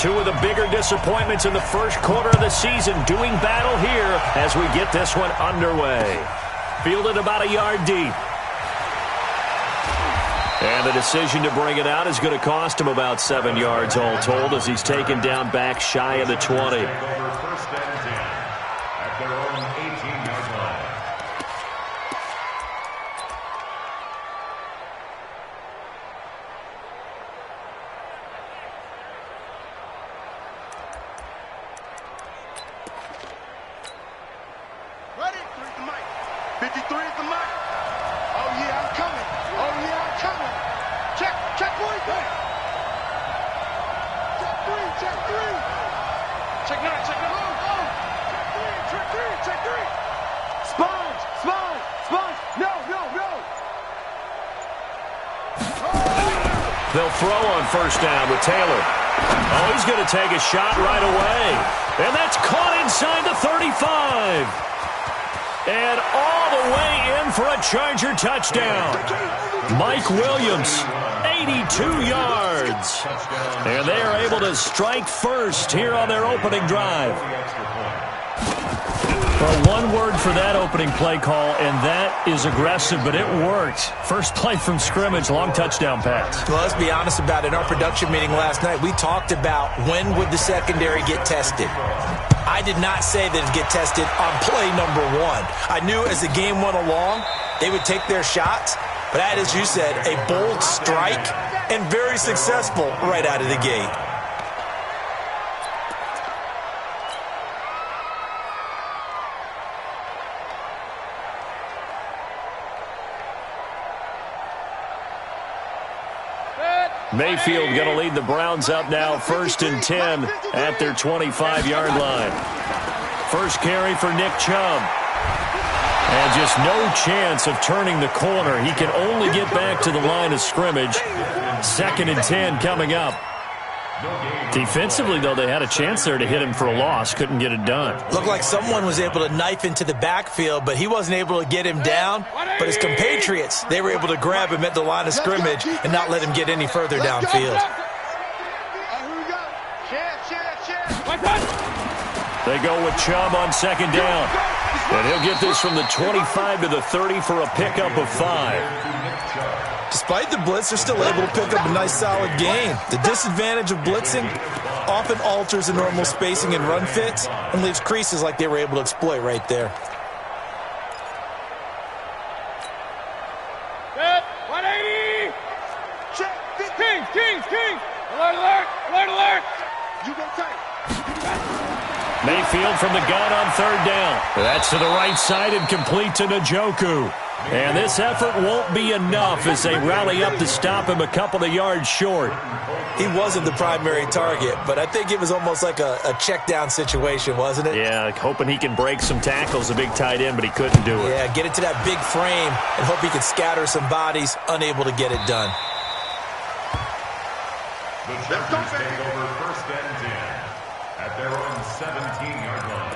Two of the bigger disappointments in the first quarter of the season doing battle here as we get this one underway. Fielded about a yard deep. And the decision to bring it out is going to cost him about 7 yards all told as he's taken down back shy of the 20. They'll throw on first down with Taylor. Oh, he's going to take a shot right away. And that's caught inside the 35. And all the way in for a Charger touchdown. Mike Williams, 82 yards. And they are able to strike first here on their opening drive. Well, one word for that opening play call, and that is aggressive, but it worked. First play from scrimmage, long touchdown pass. Well, let's be honest about it. In our production meeting last night, we talked about when would the secondary get tested. I did not say that it'd get tested on play number 1. I knew as the game went along, they would take their shots, but that, as you said, a bold strike and very successful right out of the gate. Mayfield going to lead the Browns up now, 1st and 10 at their 25-yard line. First carry for Nick Chubb. And just no chance of turning the corner. He can only get back to the line of scrimmage. 2nd and 10 coming up. Defensively, though, they had a chance there to hit him for a loss. Couldn't get it done. Looked like someone was able to knife into the backfield, but he wasn't able to get him down. But his compatriots, they were able to grab him at the line of scrimmage and not let him get any further downfield. They go with Chubb on 2nd down. And he'll get this from the 25 to the 30 for a pickup of 5. Despite the blitz, they're still able to pick up a nice solid gain. The disadvantage of blitzing often alters the normal spacing and run fits and leaves creases like they were able to exploit right there. Set, 180! Check, Kings! Alert! You go tight. Mayfield from the gun on 3rd down. That's to the right side and complete to Njoku. And this effort won't be enough as they rally up to stop him a couple of yards short. He wasn't the primary target, but I think it was almost like a check down situation, wasn't it? Yeah, hoping he can break some tackles, a big tight end, but he couldn't do it. Yeah, get it to that big frame and hope he could scatter some bodies, unable to get it done. The Chargers take over 1st and 10 at their own 17-yard line.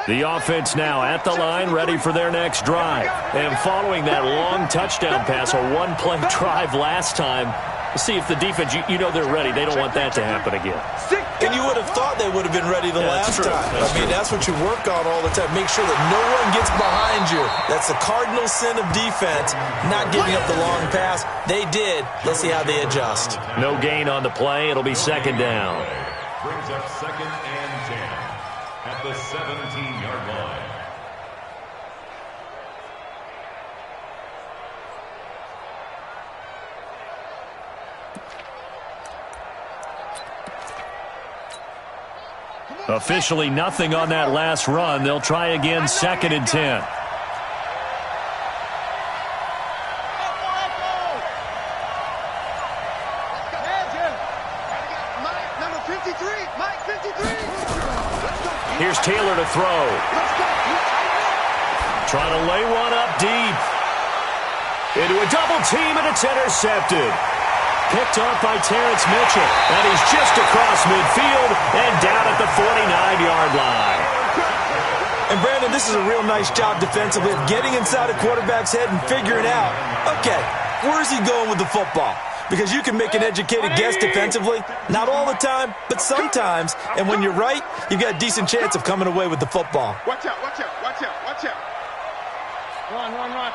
The offense now at the line, ready for their next drive. And following that long touchdown pass, a one-play drive last time, see if the defense, you know they're ready. They don't want that to happen again. And you would have thought they would have been ready the last time. That's what you work on all the time. Make sure that no one gets behind you. That's the cardinal sin of defense, not giving up the long pass. They did. Let's see how they adjust. No gain on the play. It'll be 2nd down. Brings up 2nd and 10 at the 17-yard line. Officially nothing on that last run. They'll try again, 2nd and 10. Here's Taylor to throw. Trying to lay one up deep. Into a double team, and it's intercepted. Picked off by Terrence Mitchell. And he's just across midfield and down at the 49-yard line. And, Brandon, this is a real nice job defensively of getting inside a quarterback's head and figuring out, okay, where's he going with the football? Because you can make an educated guess defensively. Not all the time, but sometimes. And when you're right, you've got a decent chance of coming away with the football. Watch out, watch out, watch out, watch out. Run.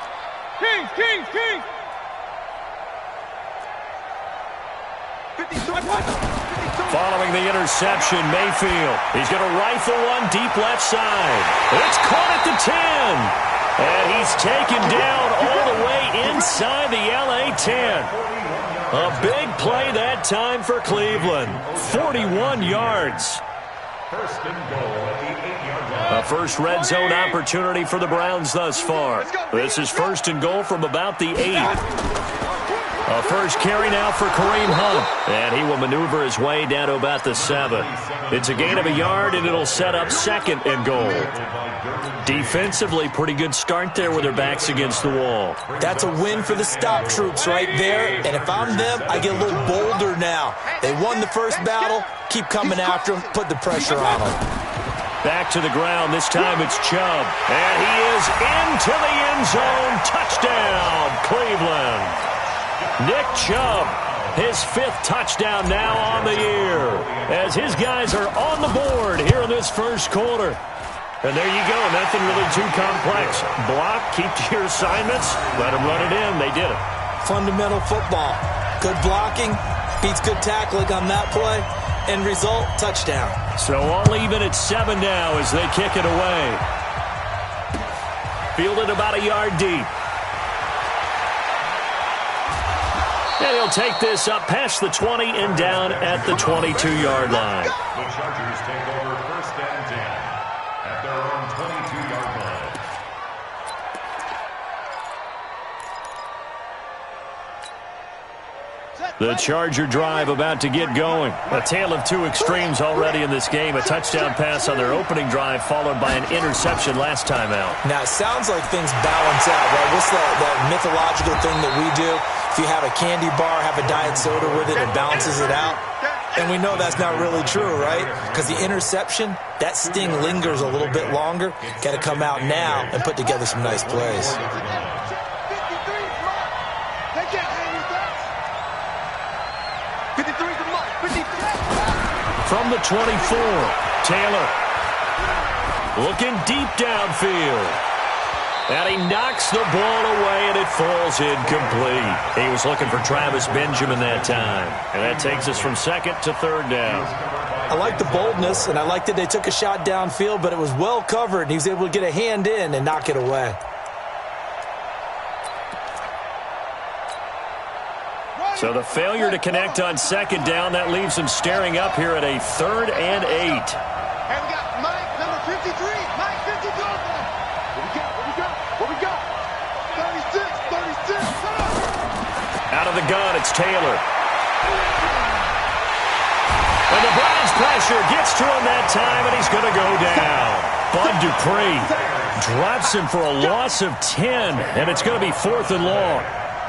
Kings. 52. Following the interception, Mayfield. He's going to rifle one deep left side. It's caught at the 10. And he's taken down all the way inside the LA 10. A big play that time for Cleveland. 41 yards. First and goal at the 8-yard line. A first red zone opportunity for the Browns thus far. This is first and goal from about the 8. A first carry now for Kareem Hunt. And he will maneuver his way down to about the 7. It's a gain of a yard, and it'll set up second and goal. Defensively, pretty good start there with their backs against the wall. That's a win for the stop troops right there. And if I'm them, I get a little bolder now. They won the first battle. Keep coming after them. Put the pressure on them. Back to the ground. This time it's Chubb. And he is into the end zone. Touchdown, Cleveland. Nick Chubb, his 5th touchdown now on the year, as his guys are on the board here in this first quarter. And there you go, nothing really too complex. Block, keep to your assignments, let them run it in. They did it. Fundamental football. Good blocking, beats good tackling on that play. End result, touchdown. So all even at 7 now as they kick it away. Fielded about a yard deep. And he'll take this up past the 20 and down at the 22-yard line. The Chargers take over first and 10 at their own 22-yard line. The Charger drive about to get going. A tale of two extremes already in this game. A touchdown pass on their opening drive followed by an interception last time out. Now, it sounds like things balance out, right? What's that mythological thing that we do? If you have a candy bar, have a diet soda with it, it balances it out. And we know that's not really true, right? Because the interception, that sting lingers a little bit longer. Got to come out now and put together some nice plays. From the 24, Taylor looking deep downfield. And he knocks the ball away, and it falls incomplete. He was looking for Travis Benjamin that time. And that takes us from second to third down. I like the boldness, and I like that they took a shot downfield, but it was well covered, and he was able to get a hand in and knock it away. So the failure to connect on second down, that leaves him staring up here at a 3rd and 8. And we got Mike, number 53. Mike, 52. Where we go? 36. Out of the gun, it's Taylor. And the Browns pressure gets to him that time, and he's going to go down. Bud Dupree drops him for a loss of 10, and it's going to be 4th and long.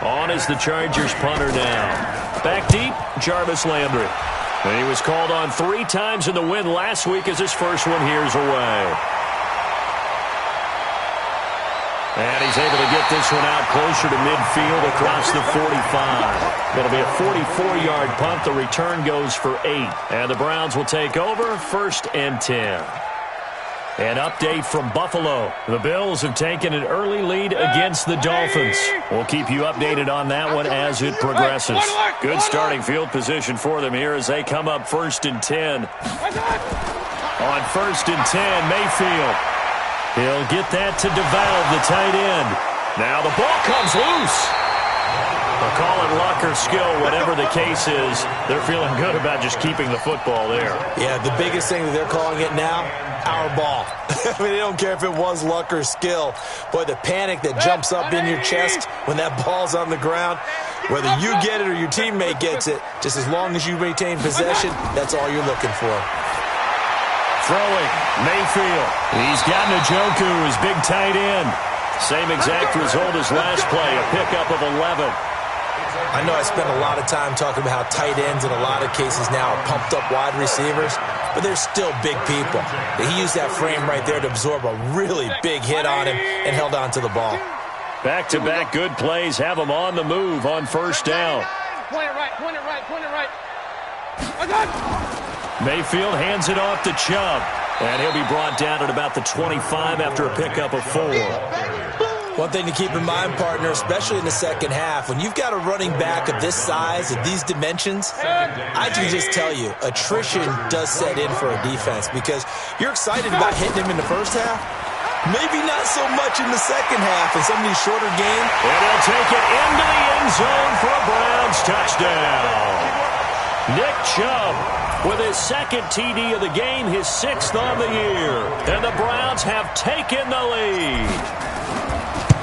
On is the Chargers punter now. Back deep, Jarvis Landry. And he was called on 3 times in the win last week as his first one here's away. And he's able to get this one out closer to midfield across the 45. Going to be a 44-yard punt. The return goes for 8. And the Browns will take over 1st and 10. An update from Buffalo. The Bills have taken an early lead against the Dolphins. We'll keep you updated on that one as it progresses. Good starting field position for them here as they come up 1st and 10. On 1st and 10, Mayfield. He'll get that to DeValve, the tight end. Now the ball comes loose. They'll call it luck or skill, whatever the case is. They're feeling good about just keeping the football there. Yeah, the biggest thing that they're calling it now, our ball. I mean, they don't care if it was luck or skill. Boy, the panic that jumps up in your chest when that ball's on the ground, whether you get it or your teammate gets it, just as long as you retain possession, that's all you're looking for. Throwing, Mayfield. He's got Njoku, his big tight end. Same exact result as last play, a pickup of 11. I know I spend a lot of time talking about how tight ends in a lot of cases now are pumped up wide receivers, but they're still big people. He used that frame right there to absorb a really big hit on him and held on to the ball. Back-to-back good plays have him on the move on first down. Point it right, point it right, point it right. Mayfield hands it off to Chubb, and he'll be brought down at about the 25 after a pickup of 4. One thing to keep in mind, partner, especially in the second half, when you've got a running back of this size, of these dimensions, I can just tell you, attrition does set in for a defense because you're excited about hitting him in the first half. Maybe not so much in the second half in some of these shorter games. And he'll take it into the end zone for a Browns touchdown. Nick Chubb with his second TD of the game, his 6th on the year. And the Browns have taken the lead.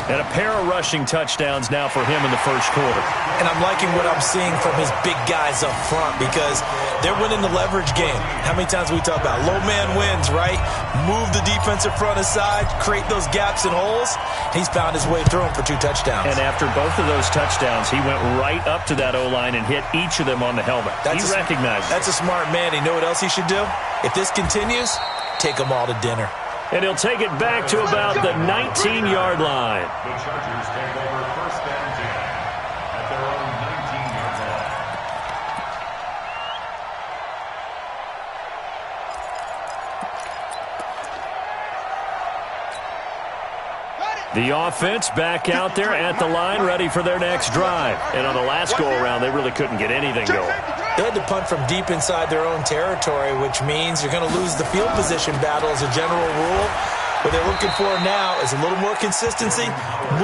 And a pair of rushing touchdowns now for him in the first quarter. And I'm liking what I'm seeing from his big guys up front because they're winning the leverage game. How many times we talk about low man wins, right? Move the defensive front aside, create those gaps and holes. He's found his way through them for 2 touchdowns. And after both of those touchdowns, he went right up to that O-line and hit each of them on the helmet. He recognized it. That's a smart man. You know what else he should do? If this continues, take them all to dinner. And he'll take it back to about the 19-yard line. The Chargers take over first and 10 at their own 19-yard line. The offense back out there at the line, ready for their next drive. And on the last go-around, they really couldn't get anything going. They had to punt from deep inside their own territory, which means you're going to lose the field position battle as a general rule. What they're looking for now is a little more consistency,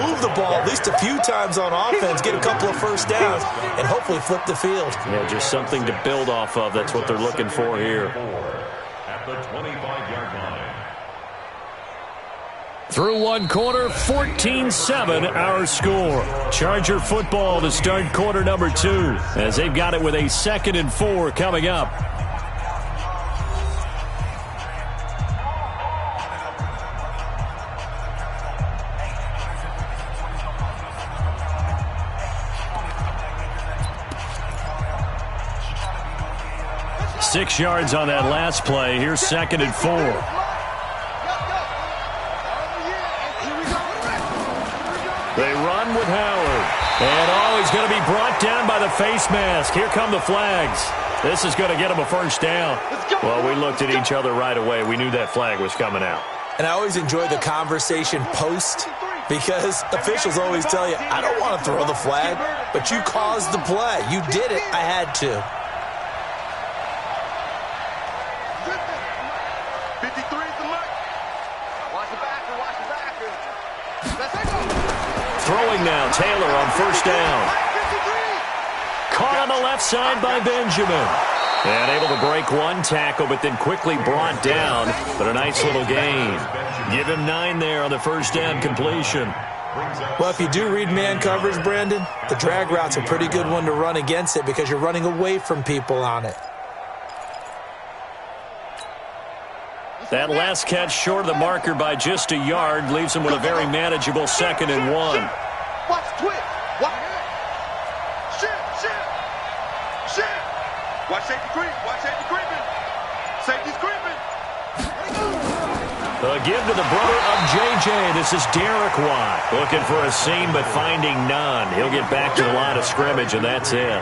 move the ball at least a few times on offense, get a couple of first downs, and hopefully flip the field. Yeah, just something to build off of. That's what they're looking for here. At the 25-yard line. Through one quarter, 14-7 our score. Charger football to start quarter number 2 as they've got it with a 2nd and 4 coming up. Six yards on that last play. Here's 2nd and 4. They run with Howard. And, he's going to be brought down by the face mask. Here come the flags. This is going to get him a first down. Well, we looked at each other right away. We knew that flag was coming out. And I always enjoy the conversation post because officials always tell you, I don't want to throw the flag, but you caused the play. You did it. I had to. 53 is the mark. Watch the backer, watch the backer. Throwing now, Taylor on first down. Caught on the left side by Benjamin. And able to break one tackle, but then quickly brought down. But a nice little gain. Give him 9 there on the first down completion. Well, if you do read man coverage, Brandon, the drag route's a pretty good one to run against it because you're running away from people on it. That last catch short of the marker by just a yard leaves him with a very manageable 2nd and 1. Watch twitch. Watch. Shit. Watch safety creep. Watch safety creeping. Safety's creeping. A give to the brother of J.J. This is Derek Watt. Looking for a seam, but finding none. He'll get back to the line of scrimmage, and that's it.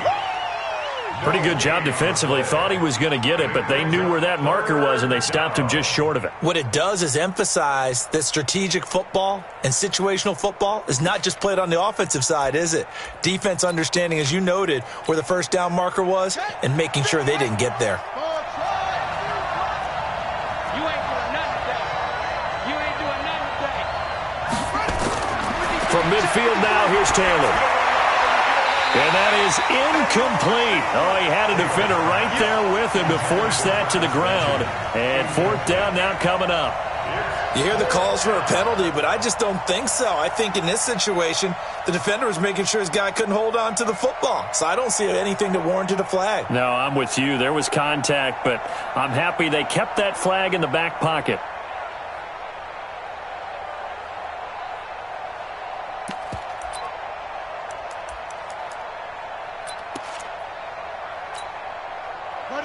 Pretty good job defensively. Thought he was going to get it, but they knew where that marker was, and they stopped him just short of it. What it does is emphasize that strategic football and situational football is not just played on the offensive side, is it? Defense understanding, as you noted, where the first down marker was and making sure they didn't get there. You ain't doing nothing today. You ain't doing nothing today. From midfield now, here's Taylor. And that is incomplete. Oh, he had a defender right there with him to force that to the ground. And 4th down now coming up. You hear the calls for a penalty, but I just don't think so. I think in this situation, the defender was making sure his guy couldn't hold on to the football. So I don't see anything that warranted a flag. No, I'm with you. There was contact, but I'm happy they kept that flag in the back pocket.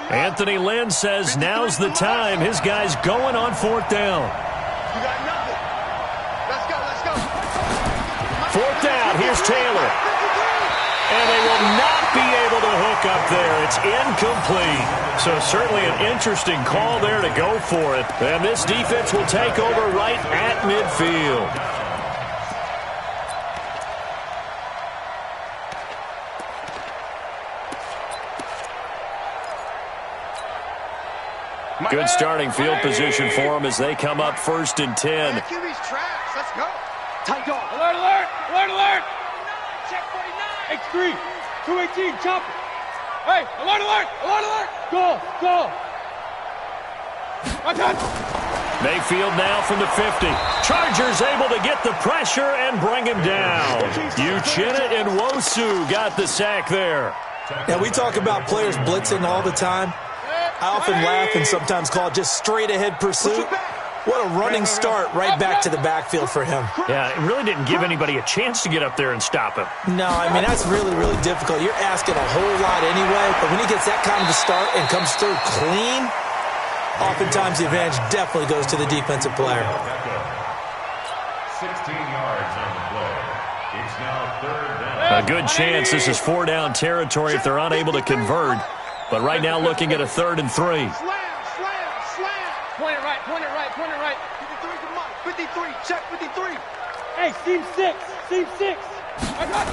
Anthony Lynn says now's the time. His guy's going on 4th down. You got nothing. Let's go. 4th down. Here's Taylor. And they will not be able to hook up there. It's incomplete. So certainly an interesting call there to go for it. And this defense will take over right at midfield. Good starting field position for them as they come up 1st and 10. QB's trash. Let's go. Tight dog. Alert. Check 49. X3. 218. Chop it. Hey, alert. Go. Mayfield now from the 50. Chargers able to get the pressure and bring him down. Uchenna and Wosu got the sack there. Now, we talk about players blitzing all the time. I often laugh and sometimes call it just straight-ahead pursuit. What a running start right back to the backfield for him. Yeah, it really didn't give anybody a chance to get up there and stop him. No, I mean, that's really, really difficult. You're asking a whole lot anyway, but when he gets that kind of a start and comes through clean, oftentimes the advantage definitely goes to the defensive player. 16 yards on the play. It's now 3rd down. A good chance this is 4-down territory if they're unable to convert. But right now looking at a 3rd and 3. Slam. Point it right. 53 to Mike. 53. Check 53. Hey, seam 6. I got it.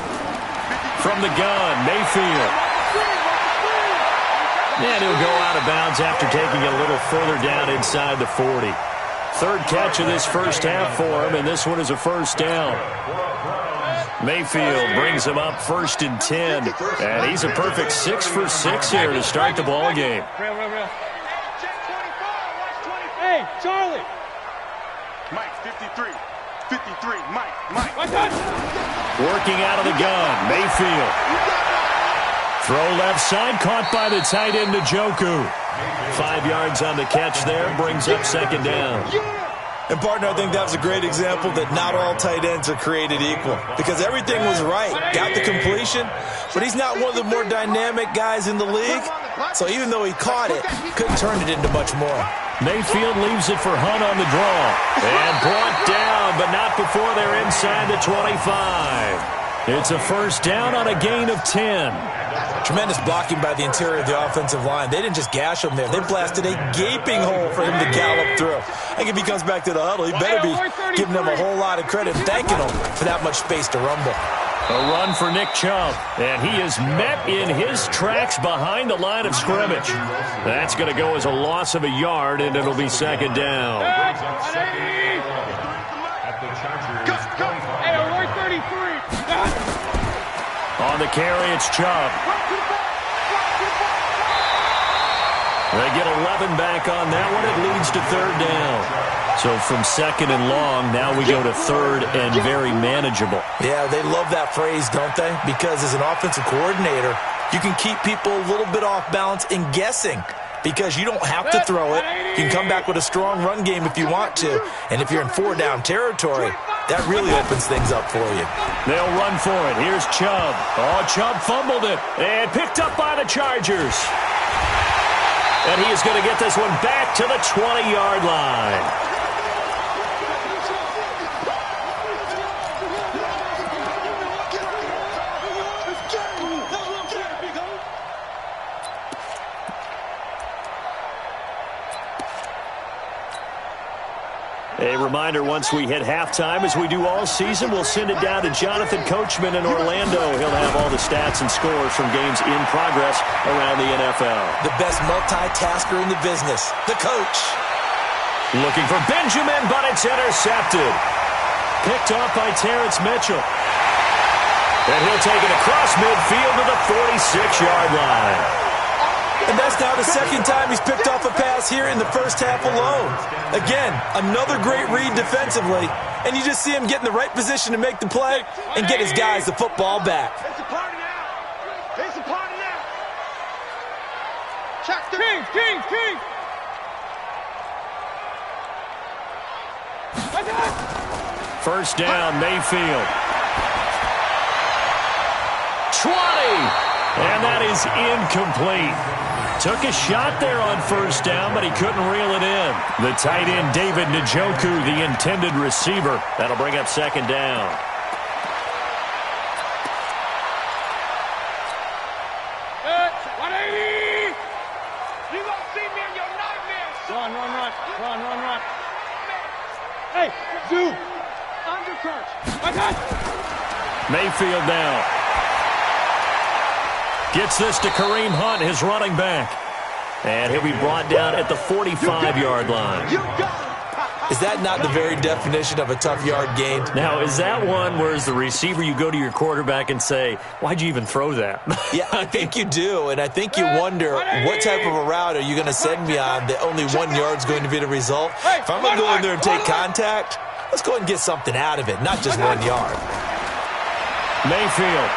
From the gun, Mayfield. And he'll go out of bounds after taking it a little further down inside the 40. 3rd catch of this first half for him, and this one is a 1st down. Mayfield brings him up 1st and 10, and he's a perfect 6 for 6 here to start the ball game. Real. Check 24. Watch 24. Hey, Charlie. Mike, 53. 53. Mike. I got it. Working out of the gun, Mayfield. Throw left side, caught by the tight end Njoku. 5 yards on the catch there, brings up 2nd down. And, partner, I think that was a great example that not all tight ends are created equal because everything was right. Got the completion, but he's not one of the more dynamic guys in the league. So even though he caught it, couldn't turn it into much more. Mayfield leaves it for Hunt on the draw. And brought down, but not before they're inside the 25. It's a 1st down on a gain of 10. Tremendous blocking by the interior of the offensive line. They didn't just gash him there. They blasted a gaping hole for him to gallop through. I think if he comes back to the huddle, he better be giving them a whole lot of credit, thanking them for that much space to rumble. A run for Nick Chubb, and he is met in his tracks behind the line of scrimmage. That's going to go as a loss of a yard, and it'll be 2nd down. At the Chargers 25. Hey, alert 33. On the carry, it's Chubb. They get 11 back on that one. It leads to 3rd down. So from 2nd and long, now we go to 3rd and very manageable. Yeah, they love that phrase, don't they? Because as an offensive coordinator, you can keep people a little bit off balance and guessing because you don't have to throw it. You can come back with a strong run game if you want to. And if you're in 4-down territory, that really opens things up for you. They'll run for it. Here's Chubb. Oh, Chubb fumbled it and picked up by the Chargers. And he is going to get this one back to the 20-yard line. A reminder, once we hit halftime, as we do all season, we'll send it down to Jonathan Coachman in Orlando. He'll have all the stats and scores from games in progress around the NFL. The best multitasker in the business, the coach. Looking for Benjamin, but it's intercepted. Picked off by Terrence Mitchell. And he'll take it across midfield to the 46-yard line. And that's now the 2nd time he's picked off a pass here in the first half alone. Again, another great read defensively, and you just see him get in the right position to make the play and get his guys the football back. It's a party now. It's a party now. Check the King. I got it. 1st down, Mayfield. 20. And that is incomplete. took a shot there on first down, but he couldn't reel it in. The tight end, David Njoku, the intended receiver. That'll bring up second down. Run. Hey, Zoo! Undercut! Mayfield down. Gets this to Kareem Hunt, his running back. And he'll be brought down at the 45-yard line. Is that not the very definition of a tough yard gain? Now, is that one where as the receiver you go to your quarterback and say, why'd you even throw that? Yeah, I think you do, and I think you wonder what type of a route are you going to send me on that only 1 yard's going to be the result? If I'm going to go in there and take contact, let's go ahead and get something out of it, not just 1 yard. Mayfield.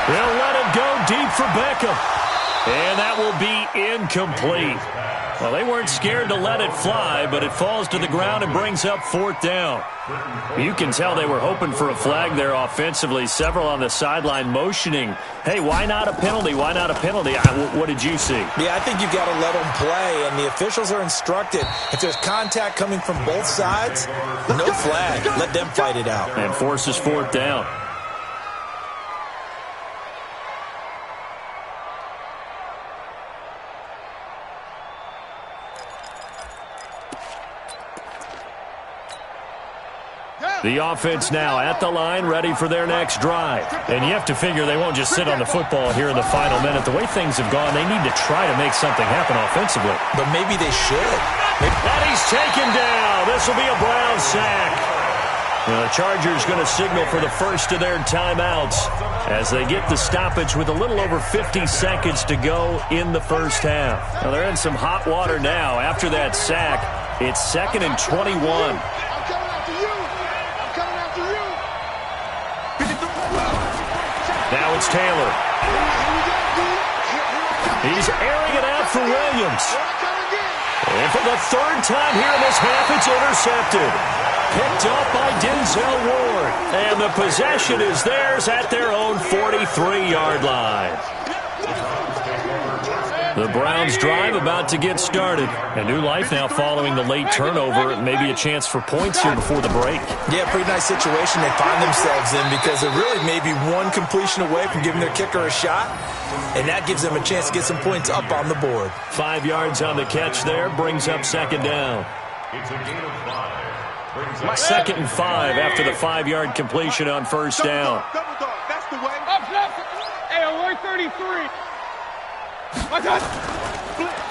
They'll let him go deep for Beckham. And that will be incomplete. Well, they weren't scared to let it fly, but it falls to the ground and brings up fourth down. You can tell they were hoping for a flag there offensively. Several on the sideline motioning, hey, why not a penalty? Why not a penalty? What did you see? Yeah, I think you've got to let them play, and the officials are instructed. If there's contact coming from both sides, no flag. Let them fight it out. And forces fourth down. The offense now at the line, ready for their next drive. And you have to figure they won't just sit on the football here in the final minute. The way things have gone, they need to try to make something happen offensively. But maybe they should. And he's taken down. This will be a Brown sack. Now, the Chargers going to signal for the first of their timeouts as they get the stoppage with a little over 50 seconds to go in the first half. Now, they're in some hot water now. After that sack, it's 2nd and 21. Now it's Taylor. He's airing it out for Williams. And for the third time here in this half, it's intercepted. Picked up by Denzel Ward. And the possession is theirs at their own 43-yard line. The Browns' drive about to get started. A new life now following the late turnover. Maybe a chance for points here before the break. Yeah, pretty nice situation they find themselves in because they're really maybe one completion away from giving their kicker a shot, and that gives them a chance to get some points up on the board. 5 yards on the catch there, brings up second down. It's a gain of 5. 2nd and 5 after the 5-yard completion on first down. Double dog, that's the way. Up, hey, alert 33.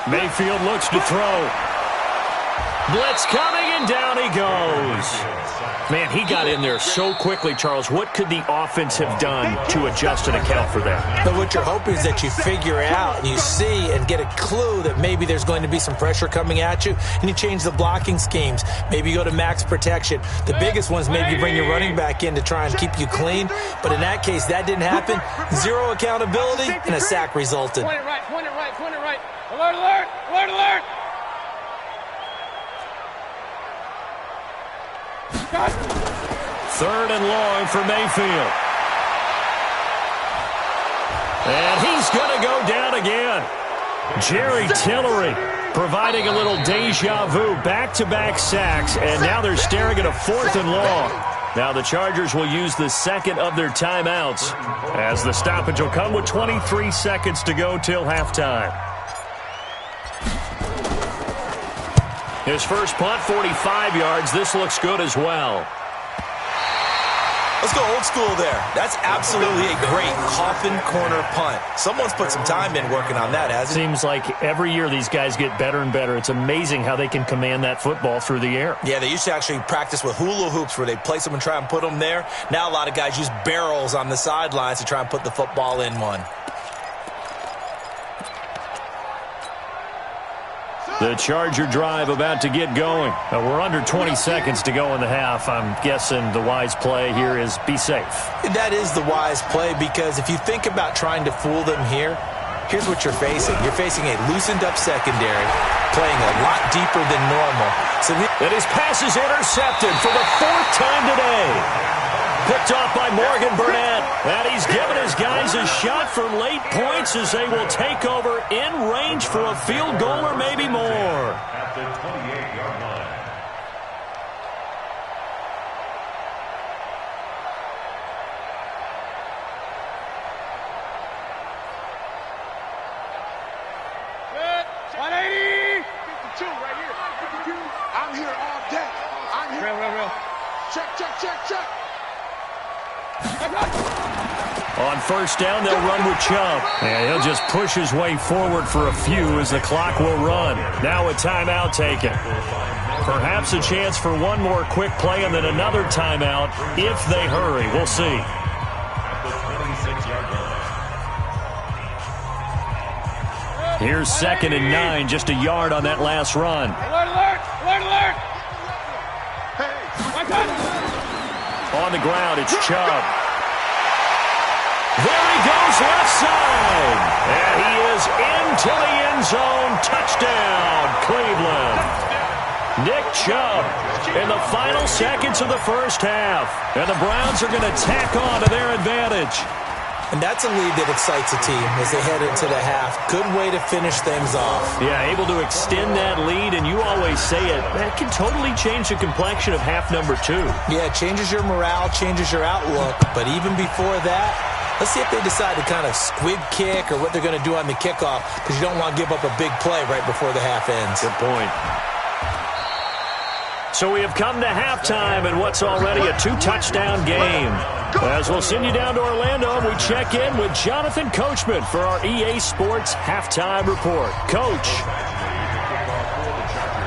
Mayfield looks to throw. Blitz coming, and down he goes. Man, he got in there so quickly, Charles. What could the offense have done to adjust and account for that? But what you're hoping is that you figure out and you see and get a clue that maybe there's going to be some pressure coming at you, and you change the blocking schemes. Maybe you go to max protection. The biggest one's maybe you bring your running back in to try and keep you clean. But in that case, that didn't happen. Zero accountability, and a sack resulted. Point it right. Alert. Third and long for Mayfield. And he's going to go down again. Jerry Tillery providing a little deja vu. Back-to-back sacks, and now they're staring at a 4th and long. Now the Chargers will use the second of their timeouts as the stoppage will come with 23 seconds to go till halftime. His first punt, 45 yards. This looks good as well. Let's go old school there. That's absolutely a great coffin corner punt. Someone's put some time in working on that, hasn't it? Seems like every year these guys get better and better. It's amazing how they can command that football through the air. Yeah, they used to actually practice with hula hoops where they place them and try and put them there. Now a lot of guys use barrels on the sidelines to try and put the football in one. The Charger drive about to get going. We're under 20 seconds to go in the half. I'm guessing the wise play here is be safe. That is the wise play because if you think about trying to fool them here, here's what you're facing. You're facing a loosened up secondary, playing a lot deeper than normal. And his pass is intercepted for the 4th time today. Picked off by Morgan Burnett. And he's given his guys a shot for late points as they will take over in range range for a field goal or maybe more. At the 28-yard line. Good. 180. 52 right here. 52. I'm here all day. I'm here. Real. Check. On first down, they'll run with Chubb. And he'll just push his way forward for a few as the clock will run. Now a timeout taken. Perhaps a chance for one more quick play and then another timeout if they hurry. We'll see. At the 26-yard line. Here's 2nd and 9, just a yard on that last run. Alert! On the ground, it's Chubb. There he goes, left side. And he is into the end zone. Touchdown, Cleveland. Nick Chubb in the final seconds of the first half. And the Browns are going to tack on to their advantage. And that's a lead that excites a team as they head into the half. Good way to finish things off. Yeah, able to extend that lead, and you always say it, that can totally change the complexion of half number 2. Yeah, it changes your morale, changes your outlook. But even before that, let's see if they decide to kind of squib kick or what they're going to do on the kickoff, because you don't want to give up a big play right before the half ends. Good point. So we have come to halftime in what's already a 2-touchdown game. As we'll send you down to Orlando, we check in with Jonathan Coachman for our EA Sports Halftime Report. Coach,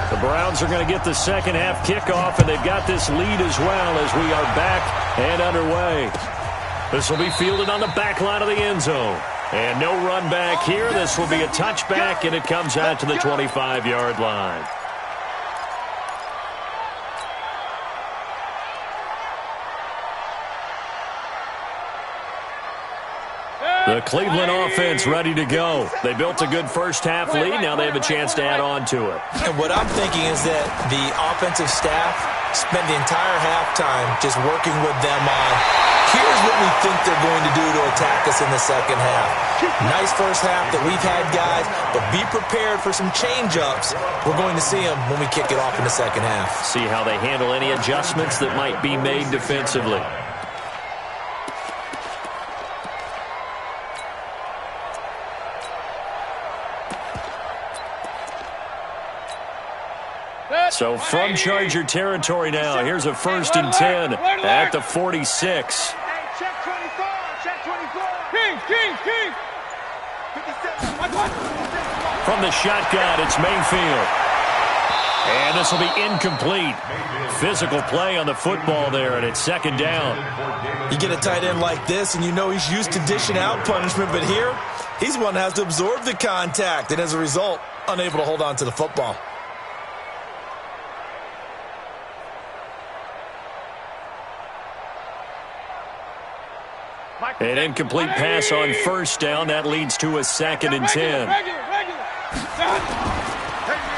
the Browns are going to get the second half kickoff, and they've got this lead as well as we are back and underway. This will be fielded on the back line of the end zone. And no run back here. This will be a touchback, and it comes out to the 25-yard line. The Cleveland offense ready to go. They built a good first-half lead. Now they have a chance to add on to it. And what I'm thinking is that the offensive staff spent the entire halftime just working with them on, here's what we think they're going to do to attack us in the second half. Nice first half that we've had, guys, but be prepared for some change-ups. We're going to see them when we kick it off in the second half. See how they handle any adjustments that might be made defensively. So from Charger territory now, here's a 1st and 10 at the 46. Hey, check 24. King. From the shotgun, it's Mayfield. And this will be incomplete. Physical play on the football there, and it's 2nd down. You get a tight end like this, and you know he's used to dishing out punishment, but here, he's one that has to absorb the contact, and as a result, unable to hold on to the football. An incomplete pass on 1st down. That leads to a 2nd and 10.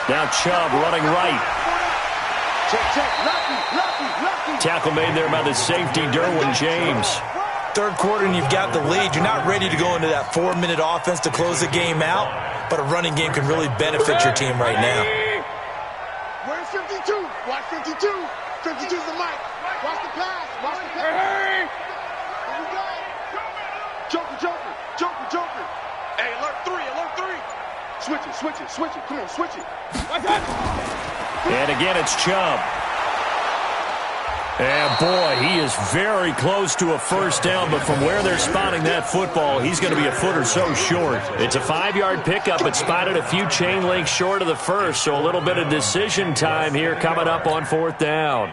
Now Chubb running right. Tackle made there by the safety, Derwin James. Third quarter and you've got the lead. You're not ready to go into that 4-minute offense to close the game out, but a running game can really benefit your team right now. Where's 52? Watch 52. 52's the mic. Watch the pass. Here we go. Joker. Hey, alert 3. Switch it. Come on, switch it. And again, it's Chubb. And boy, he is very close to a 1st down, but from where they're spotting that football, he's going to be a foot or so short. It's a 5-yard pickup, but spotted a few chain links short of the first, so a little bit of decision time here coming up on 4th down.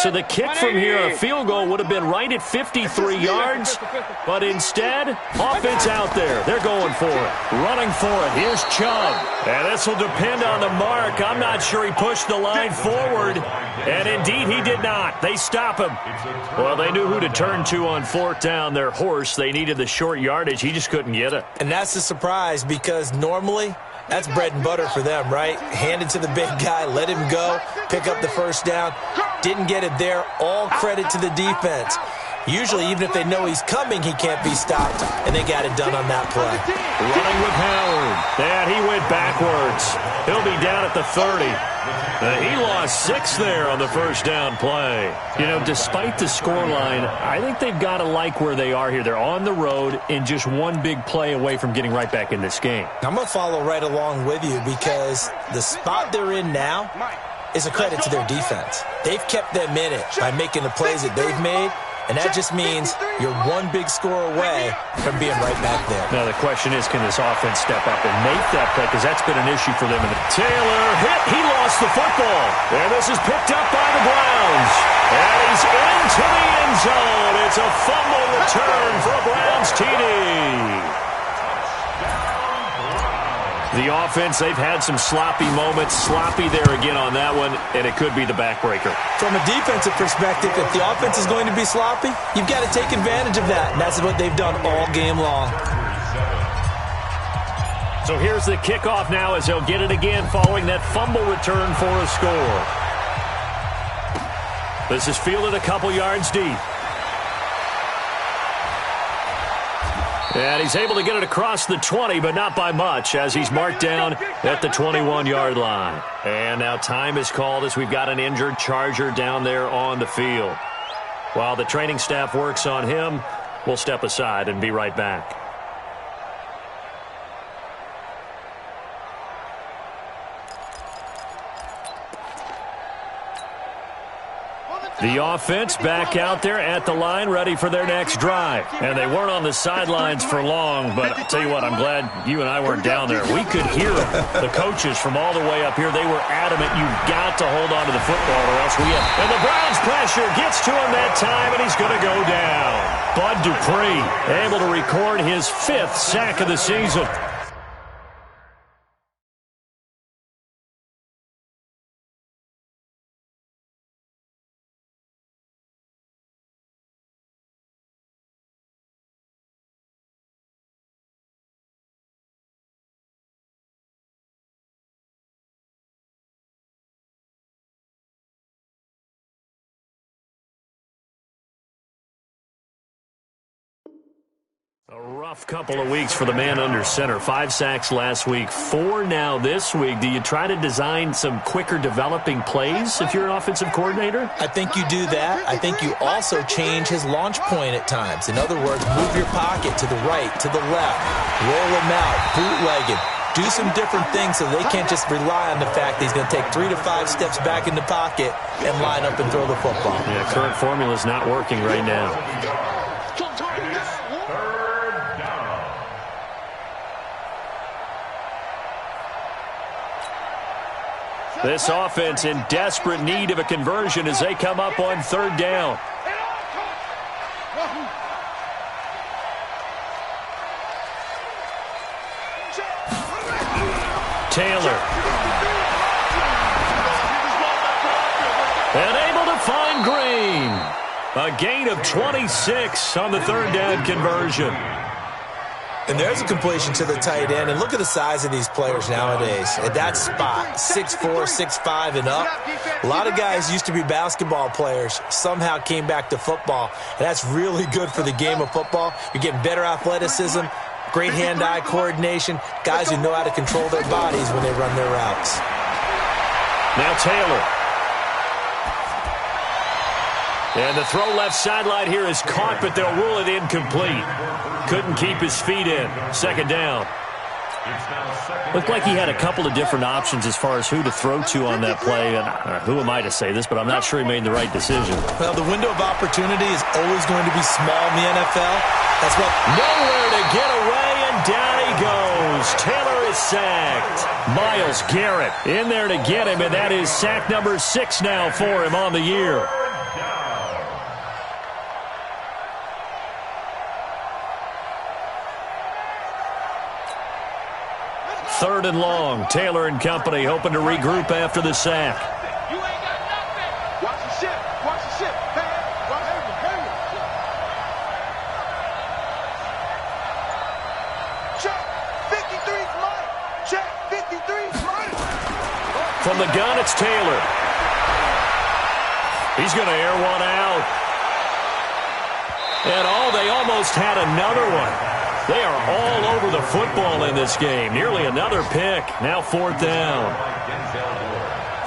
So the kick from here, a field goal, would have been right at 53 yards. But instead, offense out there. They're going for it. Running for it. Here's Chubb. And this will depend on the mark. I'm not sure he pushed the line forward. And indeed, he did not. They stop him. Well, they knew who to turn to on 4th down. Their horse, they needed the short yardage. He just couldn't get it. And that's a surprise because normally that's bread and butter for them, right? Hand it to the big guy, let him go, pick up the 1st down. Didn't get it there. All credit to the defense. Usually, even if they know he's coming, he can't be stopped, and they got it done on that play. Running with Howard. And he went backwards. He'll be down at the 30. He lost 6 there on the first down play. You know, despite the scoreline, I think they've got to like where they are here. They're on the road and just one big play away from getting right back in this game. I'm going to follow right along with you because the spot they're in now is a credit to their defense. They've kept them in it by making the plays that they've made, and that just means you're one big score away from being right back there. Now, the question is, can this offense step up and make that play? Because that's been an issue for them. Taylor hit. He lost the football. And this is picked up by the Browns. And he's into the end zone. It's a fumble return for a Browns TD. The offense, they've had some sloppy moments. Sloppy there again on that one, and it could be the backbreaker. From a defensive perspective, if the offense is going to be sloppy, you've got to take advantage of that, and that's what they've done all game long. So here's the kickoff now as they'll get it again following that fumble return for a score. This is fielded a couple yards deep. And he's able to get it across the 20, but not by much, as he's marked down at the 21-yard line. And now time is called as we've got an injured Charger down there on the field. While the training staff works on him, we'll step aside and be right back. The offense back out there at the line, ready for their next drive. And they weren't on the sidelines for long, but I'll tell you what, I'm glad you and I weren't down there. We could hear the coaches from all the way up here. They were adamant, you've got to hold on to the football or else we have. And the Browns pressure gets to him that time, and he's going to go down. Bud Dupree able to record his 5th sack of the season. A rough couple of weeks for the man under center. 5 sacks last week, 4 now this week. Do you try to design some quicker developing plays if you're an offensive coordinator? I think you do that. I think you also change his launch point at times. In other words, move your pocket to the right, to the left, roll him out, bootleg him. Do some different things so they can't just rely on the fact that he's going to take 3 to 5 steps back in the pocket and line up and throw the football. Yeah, current formula is not working right now. This offense in desperate need of a conversion as they come up on 3rd down. Taylor. And able to find Green. A gain of 26 on the 3rd down conversion. And there's a completion to the tight end. And look at the size of these players nowadays. At that spot, 6'4", 6'5", and up. A lot of guys used to be basketball players, somehow came back to football. And that's really good for the game of football. You're getting better athleticism, great hand-eye coordination, guys who know how to control their bodies when they run their routes. Now Taylor. And the throw left sideline here is caught, but they'll rule it incomplete. Couldn't keep his feet in. 2nd down. Looked like he had a couple of different options as far as who to throw to on that play. And who am I to say this, but I'm not sure he made the right decision. Well, the window of opportunity is always going to be small in the NFL. That's what... Nowhere to get away, and down he goes. Taylor is sacked. Myles Garrett in there to get him, and that is sack number 6 now for him on the year. 3rd and long. Taylor and company hoping to regroup after the sack. You ain't got nothing. Watch the ship. Watch the ship. Check. 53's mine. Check. 53's mine. From the gun, it's Taylor. He's going to air one out. And they almost had another one. They are all over the football in this game. Nearly another pick. Now 4th down.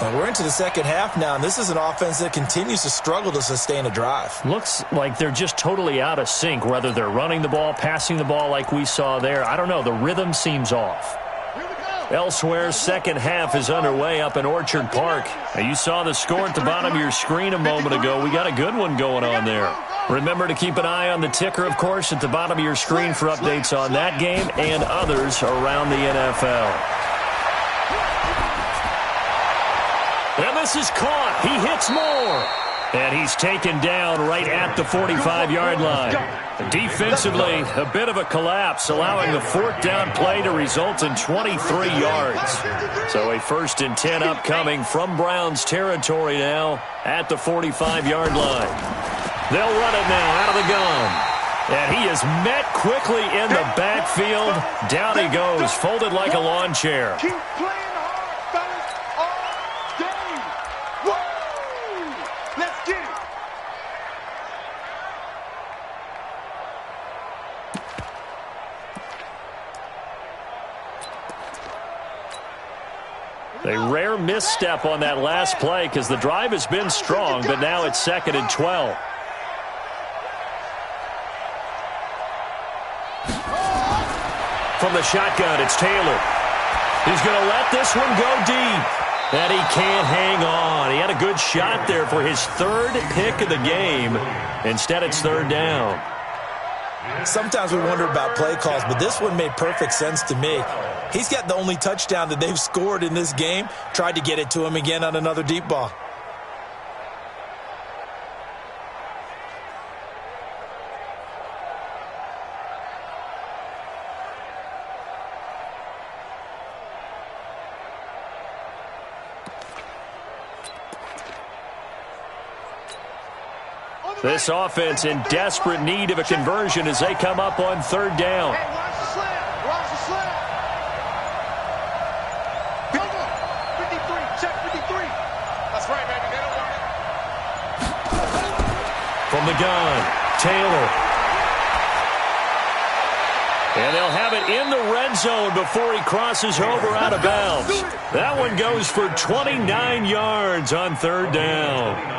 Well, we're into the second half now, and this is an offense that continues to struggle to sustain a drive. Looks like they're just totally out of sync, whether they're running the ball, passing the ball like we saw there. I don't know. The rhythm seems off. Elsewhere, second half is underway up in Orchard Park. Now, you saw the score at the bottom of your screen a moment ago. We got a good one going on there. Remember to keep an eye on the ticker, of course, at the bottom of your screen for updates on that game and others around the NFL. And this is caught. He hits more. And he's taken down right at the 45-yard line. Defensively, a bit of a collapse, allowing the 4th down play to result in 23 yards. So a 1st and 10 upcoming from Browns territory now at the 45-yard line. They'll run it now out of the gun. And he is met quickly in the backfield. Down he goes, folded like a lawn chair. Keep playing hard, fellas, all day. Woo! Let's get it. A rare misstep on that last play because the drive has been strong, but now it's 2nd and 12. From the shotgun, it's Taylor. He's going to let this one go deep. And he can't hang on. He had a good shot there for his 3rd pick of the game. Instead, it's 3rd down. Sometimes we wonder about play calls, but this one made perfect sense to me. He's got the only touchdown that they've scored in this game. Tried to get it to him again on another deep ball. This offense in desperate need of a conversion as they come up on 3rd down. Hey, watch the slam. Watch the slam. Come on. 53. Check 53. That's right, baby. They don't want it. From the gun, Taylor. And they'll have it in the red zone before he crosses over out of bounds. That one goes for 29 yards on 3rd down.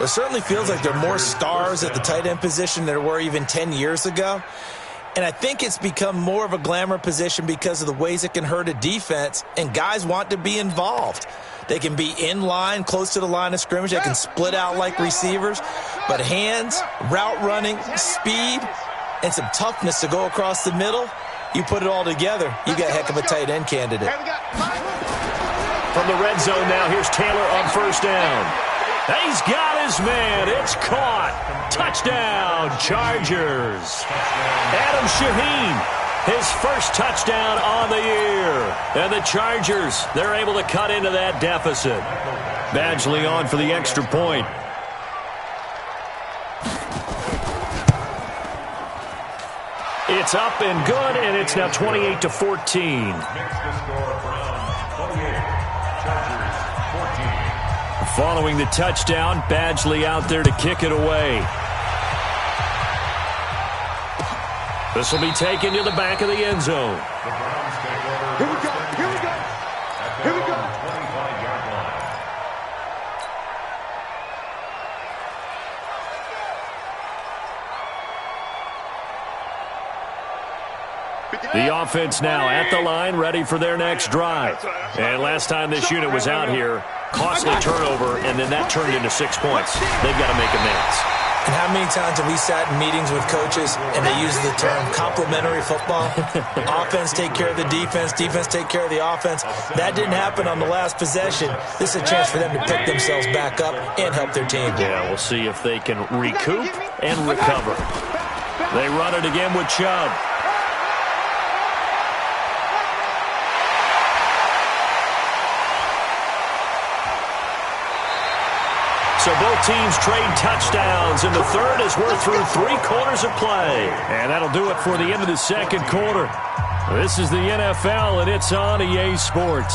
It certainly feels like there are more stars at the tight end position than there were even 10 years ago. And I think it's become more of a glamour position because of the ways it can hurt a defense, and guys want to be involved. They can be in line, close to the line of scrimmage. They can split out like receivers. But hands, route running, speed, and some toughness to go across the middle, you put it all together, you got a heck of a tight end candidate. From the red zone now, here's Taylor on 1st down. He's got his man. It's caught. Touchdown, Chargers. Adam Shaheen, his 1st touchdown on the year. And the Chargers, they're able to cut into that deficit. Badgley on for the extra point. It's up and good, and it's now 28-14. Following the touchdown, Badgley out there to kick it away. This will be taken to the back of the end zone. Here we go. Here we go. Here we go. The offense now at the line, ready for their next drive. And last time this unit was out here, costly turnover, and then that turned into 6 points. They've got to make amends. And how many times have we sat in meetings with coaches and they use the term complementary football? Offense take care of the defense, defense take care of the offense. That didn't happen on the last possession. This is a chance for them to pick themselves back up and help their team. Yeah, we'll see if they can recoup and recover. They run it again with Chubb. So both teams trade touchdowns, and the third as we're through 3 quarters of play. And that'll do it for the end of the second quarter. This is the NFL, and it's on EA Sports.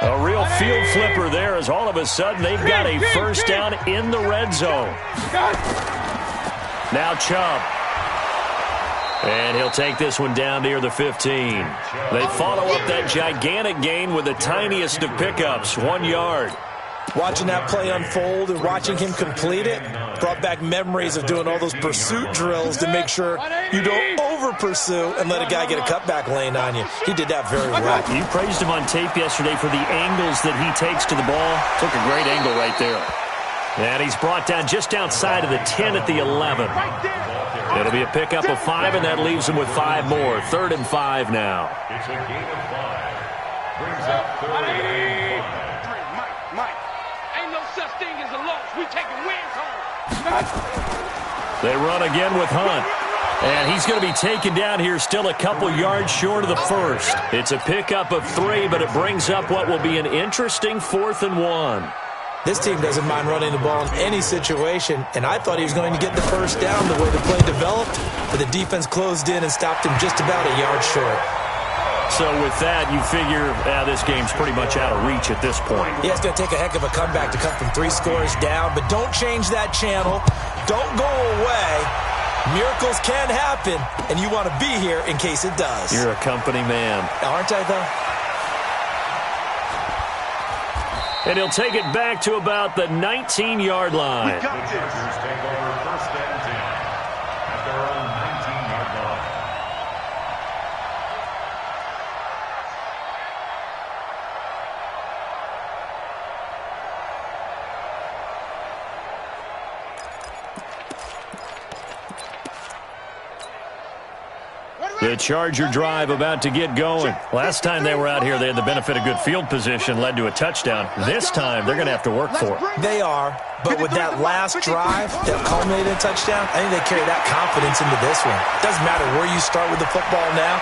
A real field flipper there as all of a sudden they've got a first down in the red zone. Now Chubb. And he'll take this one down near the 15. They follow up that gigantic gain with the tiniest of pickups, 1 yard. Watching that play unfold and watching him complete it brought back memories of doing all those pursuit drills to make sure you don't over-pursue and let a guy get a cutback lane on you. He did that very well. You praised him on tape yesterday for the angles that he takes to the ball. Took a great angle right there. And he's brought down just outside of the 10 at the 11. It'll be a pickup of 5, and that leaves him with 5 more. 3rd and 5 now. It's a gain of 5. Brings up 3rd and 5. Mike, ain't no such thing as a loss. We taking wins home. They run again with Hunt. And he's going to be taken down here still a couple yards short of the first. It's a pickup of 3, but it brings up what will be an interesting 4th and 1. This team doesn't mind running the ball in any situation, and I thought he was going to get the first down the way the play developed, but the defense closed in and stopped him just about a yard short. So with that, you figure this game's pretty much out of reach at this point. Yeah, it's going to take a heck of a comeback to come from 3 scores down, but don't change that channel. Don't go away. Miracles can happen, and you want to be here in case it does. You're a company man. Aren't I, though? And he'll take it back to about the 19-yard line. The Chargers take over 1st and 10 at their own 19-yard line. The Charger drive about to get going. Last time they were out here, they had the benefit of good field position, led to a touchdown. This time, they're going to have to work for it. They are, but with that last drive that culminated in a touchdown, I think they carry that confidence into this one. Doesn't matter where you start with the football now.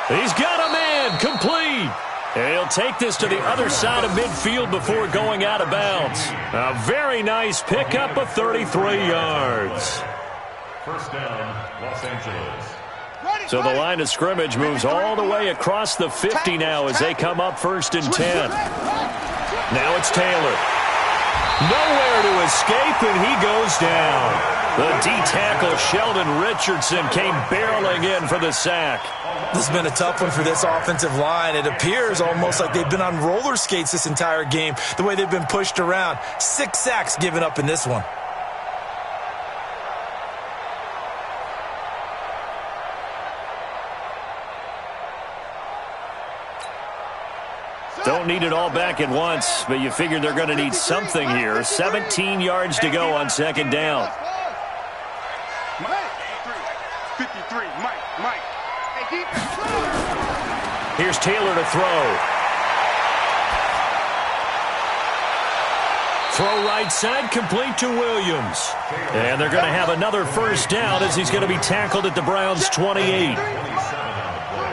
He's got a man, complete. And he'll take this to the other side of midfield before going out of bounds. A very nice pickup of 33 yards. First down, Los Angeles. So the line of scrimmage moves all the way across the 50 now as they come up 1st and 10. Now it's Taylor. Nowhere to escape, and he goes down. The D-tackle Sheldon Richardson came barreling in for the sack. This has been a tough one for this offensive line. It appears almost like they've been on roller skates this entire game, the way they've been pushed around. 6 sacks given up in this one. Don't need it all back at once, but you figure they're going to need something here. 17 yards to go on 2nd down. 53, Mike. Here's Taylor to throw. Throw right side, complete to Williams. And they're going to have another first down as he's going to be tackled at the Browns' 28.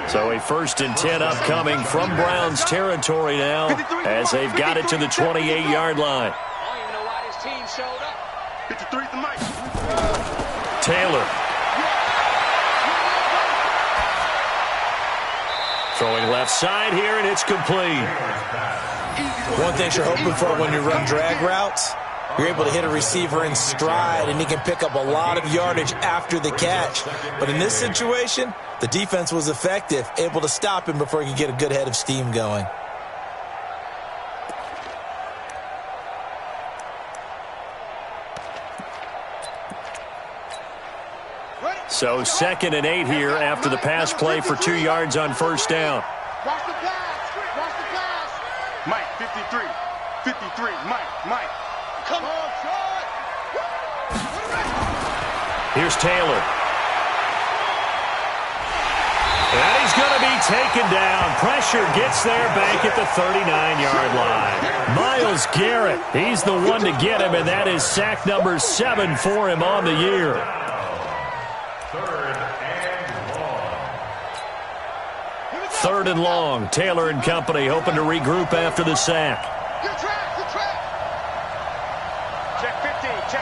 So a 1st and 10 upcoming from Browns territory now as they've got it to the 28-yard line. I don't even know why this team showed up. 53 to Mike. Taylor. Throwing left side here, and it's complete. One thing you're hoping for when you run drag routes, you're able to hit a receiver in stride, and he can pick up a lot of yardage after the catch. But in this situation, the defense was effective, able to stop him before he could get a good head of steam going. So 2nd and 8 here after the pass play for 2 yards on 1st down. Watch the pass. Mike, 53. 53, Mike. Come on, shot. Here's Taylor. And he's going to be taken down. Pressure gets there back at the 39-yard line. Myles Garrett, he's the one to get him, and that is sack number 7 for him on the year. 3rd and long. Taylor and company hoping to regroup after the sack. Good track. Check 15, check.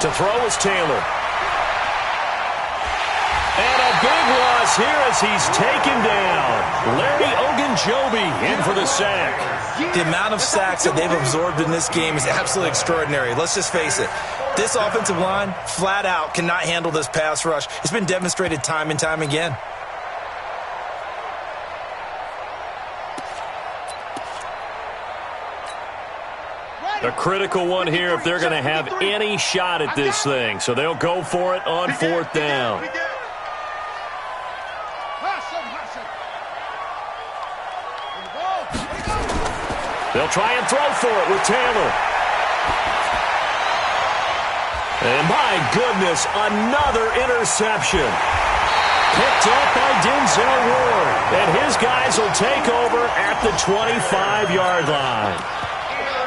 To throw is Taylor. And a big loss loss here as he's taken down. Larry Ogunjobi in for the sack. The amount of sacks that they've absorbed in this game is absolutely extraordinary. Let's just face it. This offensive line, flat out, cannot handle this pass rush. It's been demonstrated time and time again. A critical one here if they're going to have any shot at this thing. So they'll go for it on fourth down. They'll try and throw for it with Taylor. And my goodness, another interception. Picked up by Denzel Ward. And his guys will take over at the 25-yard line.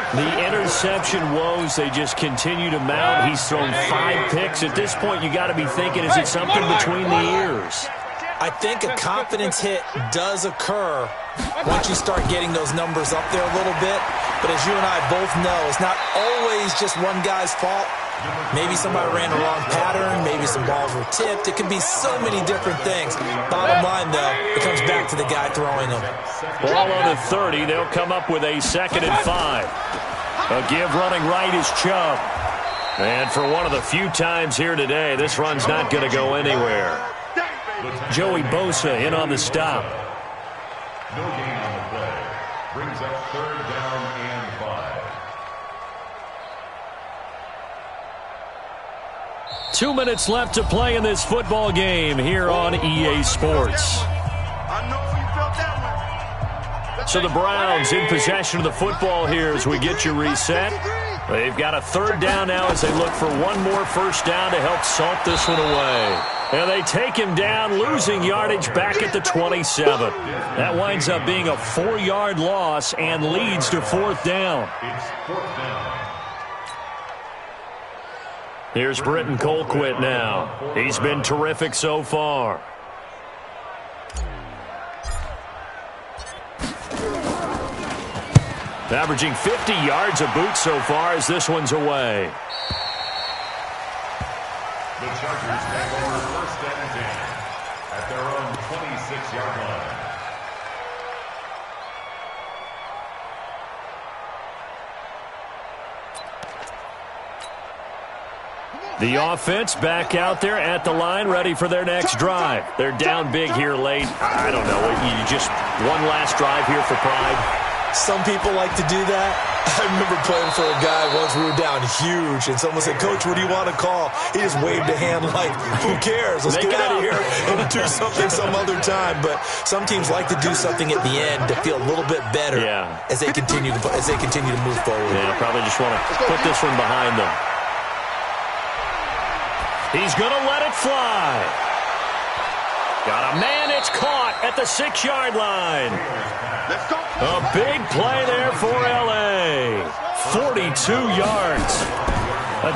The interception woes, they just continue to mount. He's thrown 5 picks. At this point, you got to be thinking, is it something between the ears? I think a confidence hit does occur once you start getting those numbers up there a little bit. But as you and I both know, it's not always just one guy's fault. Maybe somebody ran a wrong pattern. Maybe some balls were tipped. It can be so many different things. Bottom line, though, it comes back to the guy throwing them. Ball on the 30. They'll come up with a 2nd and 5. A give running right is Chubb. And for one of the few times here today, this run's not going to go anywhere. Joey Bosa in on the stop. No gain on the play. Brings up 3rd down and 5. 2 minutes left to play in this football game here on EA Sports. So the Browns in possession of the football here as we get you reset. They've got a 3rd down now as they look for one more first down to help salt this one away. And they take him down, losing yardage back at the 27. That winds up being a 4-yard loss and leads to 4th down. It's 4th down. Here's Britton Colquitt now. He's been terrific so far. Averaging 50 yards a boot so far as this one's away. The Chargers take over 1st and 10 at their own 26-yard line. The offense back out there at the line, ready for their next drive. They're down big here late. I don't know. You just one last drive here for pride. Some people like to do that. I remember playing for a guy once. We were down huge, and someone said, "Coach, what do you want to call?" He just waved a hand like, "Who cares? Let's get out of here and do something some other time." But some teams like to do something at the end to feel a little bit better as they continue to move forward. Yeah, probably just want to put this one behind them. He's going to let it fly. Got a man. It's caught at the 6-yard line. A big play there for L.A. 42 yards.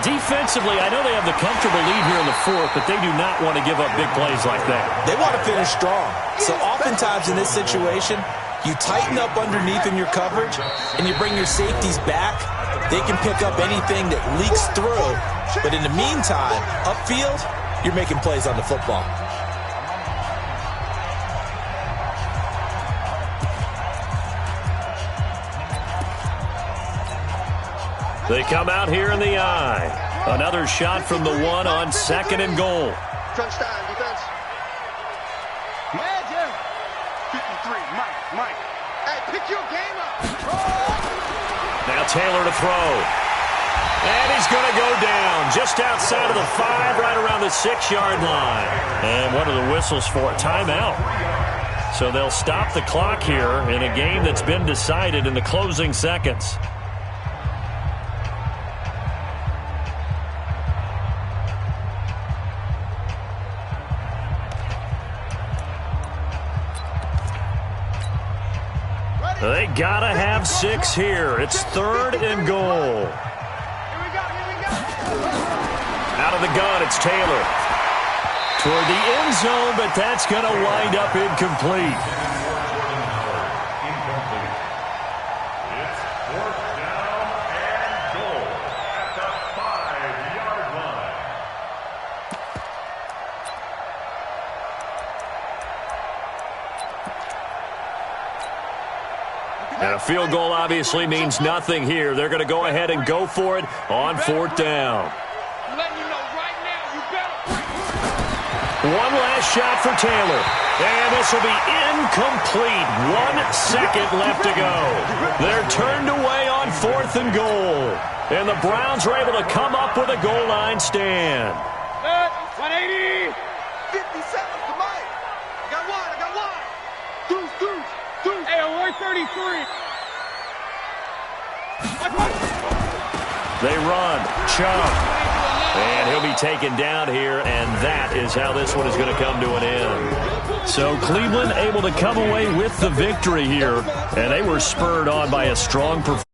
Defensively, I know they have the comfortable lead here in the 4th, but they do not want to give up big plays like that. They want to finish strong. So oftentimes in this situation, you tighten up underneath in your coverage, and you bring your safeties back. They can pick up anything that leaks through. But in the meantime, upfield, you're making plays on the football. They come out here in the eye. Another shot from the 1 on 2nd and goal. Crunch time, defense. 53, Mike. Hey, pick your game up. Now Taylor to throw. And he's going to go down just outside of the 5, right around the 6-yard line. And what are the whistles for? Timeout. So they'll stop the clock here in a game that's been decided in the closing seconds. They gotta have 6 here. It's 3rd and goal. Out of the gun, it's Taylor. Toward the end zone, but that's going to wind up incomplete. It's 4th down and goal at the 5-yard line. And a field goal obviously means nothing here. They're going to go ahead and go for it on 4th down. I'm letting you know right now, you better. One last shot for Taylor. And this will be incomplete. 1 second left to go. They're turned away on 4th and goal. And the Browns are able to come up with a goal line stand. 180. 57 to Mike. I got one. Two. Hey, 133. They run. Chump. And he'll be taken down here, and that is how this one is going to come to an end. So Cleveland able to come away with the victory here, and they were spurred on by a strong performance.